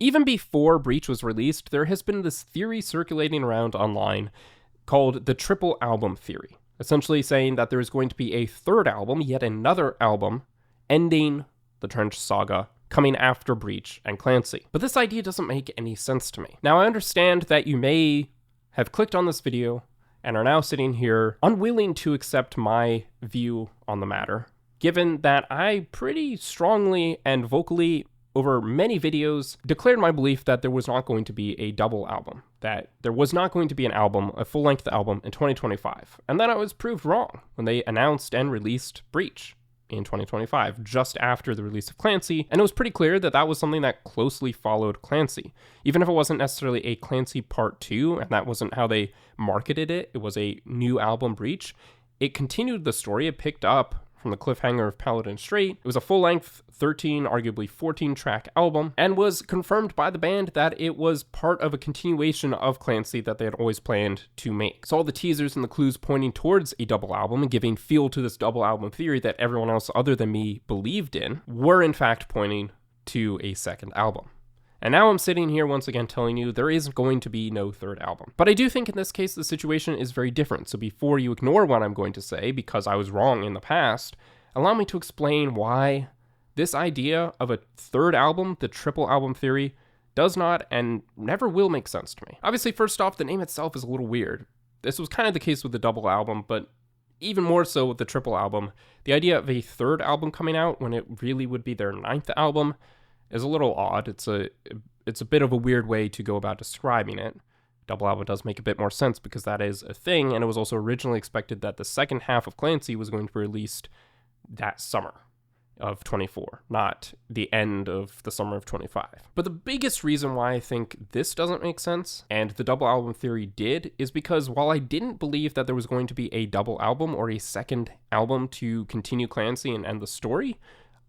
Even before Breach was released, there has been this theory circulating around online called the triple album theory, essentially saying that there is going to be a third album, yet another album, ending the Trench saga, coming after Breach and Clancy. But this idea doesn't make any sense to me. Now, I understand that you may have clicked on this video and are now sitting here unwilling to accept my view on the matter, given that I pretty strongly and vocally over many videos declared my belief that there was not going to be a double album, that there was not going to be an album, a full-length album in 2025. And then I was proved wrong when they announced and released Breach in 2025, just after the release of Clancy, and it was pretty clear that that was something that closely followed Clancy. Even if it wasn't necessarily a Clancy Part 2, and that wasn't how they marketed it, it was a new album, Breach, it continued the story. It picked up from the cliffhanger of Paladin Strait. It was a full-length 13, arguably 14-track album, and was confirmed by the band that it was part of a continuation of Clancy that they had always planned to make. So all the teasers and the clues pointing towards a double album and giving fuel to this double album theory that everyone else other than me believed in were in fact pointing to a second album. And now I'm sitting here once again telling you there is going to be no third album. But I do think in this case the situation is very different. So before you ignore what I'm going to say, because I was wrong in the past, allow me to explain why this idea of a third album, the triple album theory, does not and never will make sense to me. Obviously, first off, the name itself is a little weird. This was kind of the case with the double album, but even more so with the triple album. The idea of a third album coming out when it really would be their 9th album is a little odd. It's a bit of a weird way to go about describing it. Double album does make a bit more sense because that is a thing, and it was also originally expected that the second half of Clancy was going to be released that summer of 24, not the end of the summer of 25. But the biggest reason why I think this doesn't make sense, and the double album theory did, is because while I didn't believe that there was going to be a double album or a second album to continue Clancy and end the story,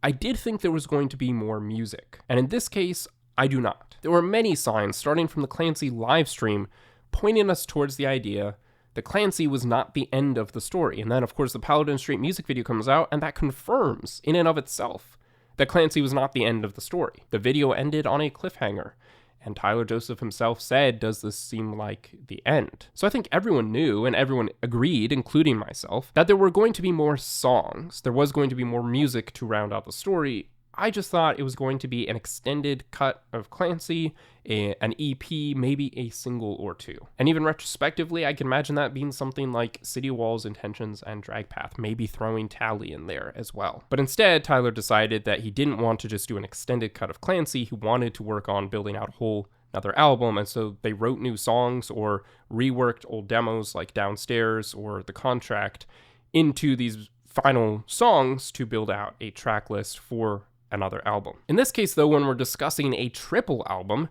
I did think there was going to be more music. And in this case, I do not. There were many signs, starting from the Clancy live stream, pointing us towards the idea that Clancy was not the end of the story. And then, of course, the Paladin Strait music video comes out, and that confirms, in and of itself, that Clancy was not the end of the story. The video ended on a cliffhanger, and Tyler Joseph himself said, "Does this seem like the end?" So I think everyone knew, and everyone agreed, including myself, that there were going to be more songs. There was going to be more music to round out the story. I just thought it was going to be an extended cut of Clancy, an EP, maybe a single or two. And even retrospectively, I can imagine that being something like City Walls, Intentions, and Dragpath, maybe throwing Tally in there as well. But instead, Tyler decided that he didn't want to just do an extended cut of Clancy. He wanted to work on building out a whole another album, and so they wrote new songs or reworked old demos like Downstairs or The Contract into these final songs to build out a track list for another album. In this case, though, when we're discussing a triple album,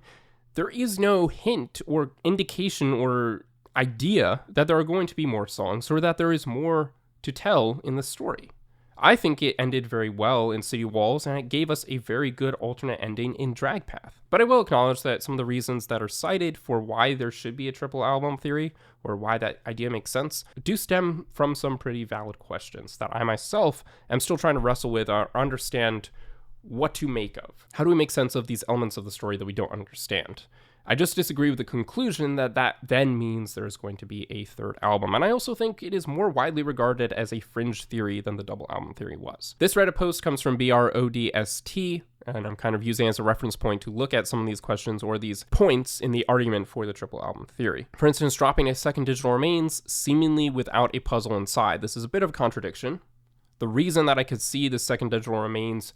there is no hint or indication or idea that there are going to be more songs or that there is more to tell in the story. I think it ended very well in City Walls, and it gave us a very good alternate ending in Dragpath. But I will acknowledge that some of the reasons that are cited for why there should be a triple album theory, or why that idea makes sense, do stem from some pretty valid questions that I myself am still trying to wrestle with or understand what to make of. How do we make sense of these elements of the story that we don't understand? I just disagree with the conclusion that then means there's going to be a third album. And I also think it is more widely regarded as a fringe theory than the double album theory was. This Reddit post comes from BRODST, and I'm kind of using it as a reference point to look at some of these questions or these points in the argument for the triple album theory. For instance, dropping a second Digital Remains seemingly without a puzzle inside. This is a bit of a contradiction. The reason that I could see the second Digital Remains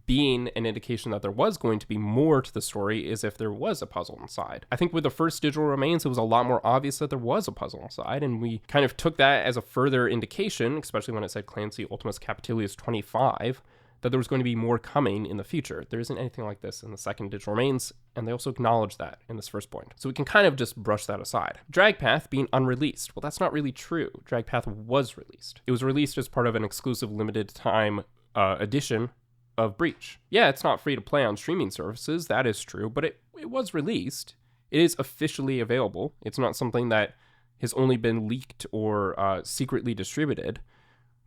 being an indication that there was going to be more to the story is if there was a puzzle inside. I think with the first Digital Remains, it was a lot more obvious that there was a puzzle inside, and we kind of took that as a further indication, especially when it said Clancy Ultimus Capitilius 25, that there was going to be more coming in the future. There isn't anything like this in the second Digital Remains, and they also acknowledge that in this first point. So we can kind of just brush that aside. Dragpath being unreleased. Well, that's not really true. Dragpath was released. It was released as part of an exclusive limited time edition of Breach. Yeah, it's not free to play on streaming services, that is true, but it was released. It is officially available. It's not something that has only been leaked or secretly distributed.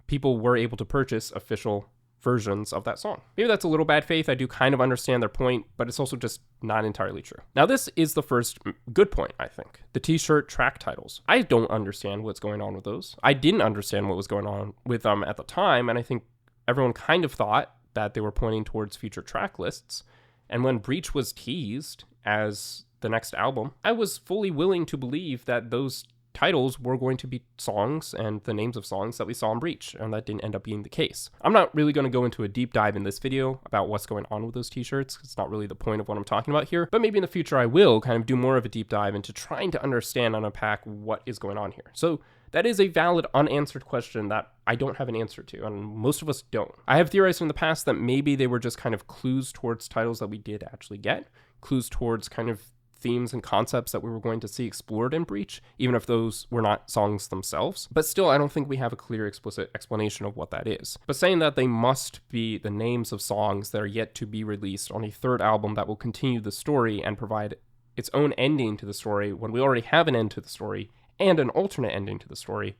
People were able to purchase official versions of that song. Maybe that's a little bad faith. I do kind of understand their point, but it's also just not entirely true. Now, this is the first good point, I think. The t-shirt track titles. I don't understand what's going on with those. I didn't understand what was going on with them at the time, and I think everyone kind of thought that they were pointing towards future track lists. And when Breach was teased as the next album, I was fully willing to believe that those titles were going to be songs and the names of songs that we saw in Breach, and that didn't end up being the case. I'm not really going to go into a deep dive in this video about what's going on with those t-shirts. It's not really the point of what I'm talking about here, but maybe in the future I will kind of do more of a deep dive into trying to understand and unpack what is going on here. So that is a valid unanswered question that I don't have an answer to, and most of us don't. I have theorized in the past that maybe they were just kind of clues towards titles that we did actually get, clues towards kind of themes and concepts that we were going to see explored in Breach, even if those were not songs themselves. But still, I don't think we have a clear, explicit explanation of what that is. But saying that they must be the names of songs that are yet to be released on a third album that will continue the story and provide its own ending to the story when we already have an end to the story and an alternate ending to the story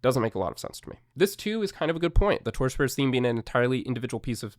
doesn't make a lot of sense to me. This too is kind of a good point, the Torchbearers theme being an entirely individual piece of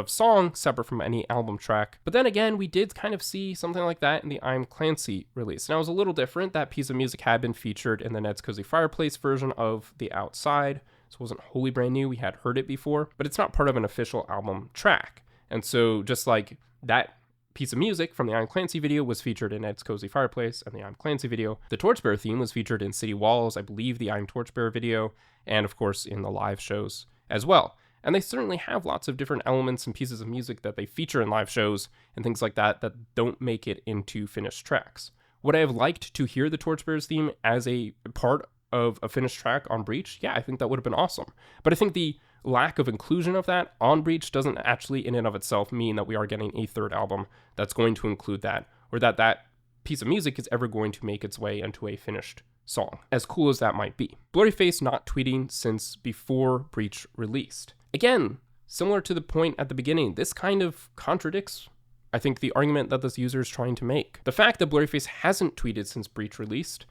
song separate from any album track. But then again, we did kind of see something like that in the I'm Clancy release. Now it was a little different. That piece of music had been featured in the Ned's Cozy Fireplace version of The Outside, so it wasn't wholly brand new. We had heard it before, but it's not part of an official album track. And so just like that piece of music from the I'm Clancy video was featured in Ned's Cozy Fireplace and the I'm Clancy video, the Torchbearer theme was featured in City Walls, I believe the I'm Torchbearer video, and of course in the live shows as well. And they certainly have lots of different elements and pieces of music that they feature in live shows and things like that that don't make it into finished tracks. Would I have liked to hear the Torchbearers theme as a part of a finished track on Breach? Yeah, I think that would have been awesome. But I think the lack of inclusion of that on Breach doesn't actually in and of itself mean that we are getting a third album that's going to include that, or that that piece of music is ever going to make its way into a finished song, as cool as that might be. Blurryface not tweeting since before Breach released. Again, similar to the point at the beginning, this kind of contradicts, I think, the argument that this user is trying to make. The fact that Blurryface hasn't tweeted since Breach released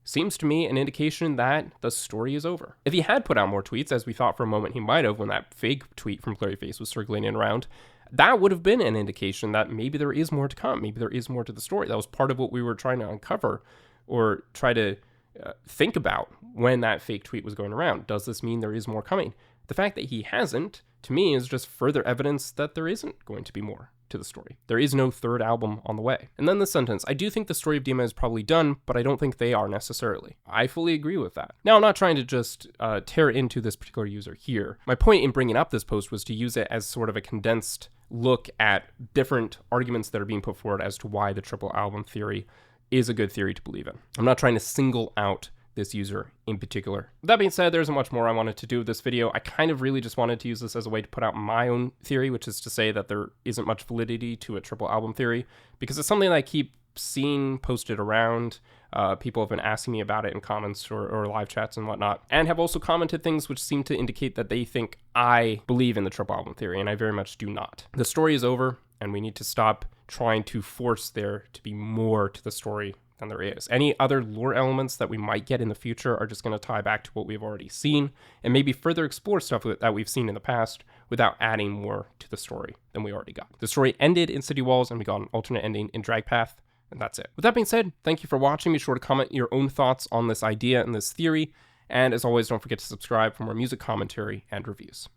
seems to me an indication that the story is over. If he had put out more tweets, as we thought for a moment he might have when that fake tweet from Blurryface was circulating around, that would have been an indication that maybe there is more to come, maybe there is more to the story. That was part of what we were trying to uncover or try to think about when that fake tweet was going around. Does this mean there is more coming? The fact that he hasn't, to me, is just further evidence that there isn't going to be more to the story. There is no third album on the way. And then the sentence, I do think the story of Dima is probably done, but I don't think they are necessarily. I fully agree with that. Now, I'm not trying to just tear into this particular user here. My point in bringing up this post was to use it as sort of a condensed look at different arguments that are being put forward as to why the triple album theory is a good theory to believe in. I'm not trying to single out this user in particular. That being said, there isn't much more I wanted to do with this video. I kind of really just wanted to use this as a way to put out my own theory, which is to say that there isn't much validity to a triple album theory, because it's something that I keep seeing posted around. People have been asking me about it in comments or live chats and whatnot, and have also commented things which seem to indicate that they think I believe in the triple album theory, and I very much do not. The story is over, and we need to stop trying to force there to be more to the story than there is. Any other lore elements that we might get in the future are just going to tie back to what we've already seen, and maybe further explore stuff that we've seen in the past without adding more to the story than we already got. The story ended in City Walls, and we got an alternate ending in Dragpath, and that's it. With that being said, thank you for watching. Be sure to comment your own thoughts on this idea and this theory, and as always, don't forget to subscribe for more music commentary and reviews.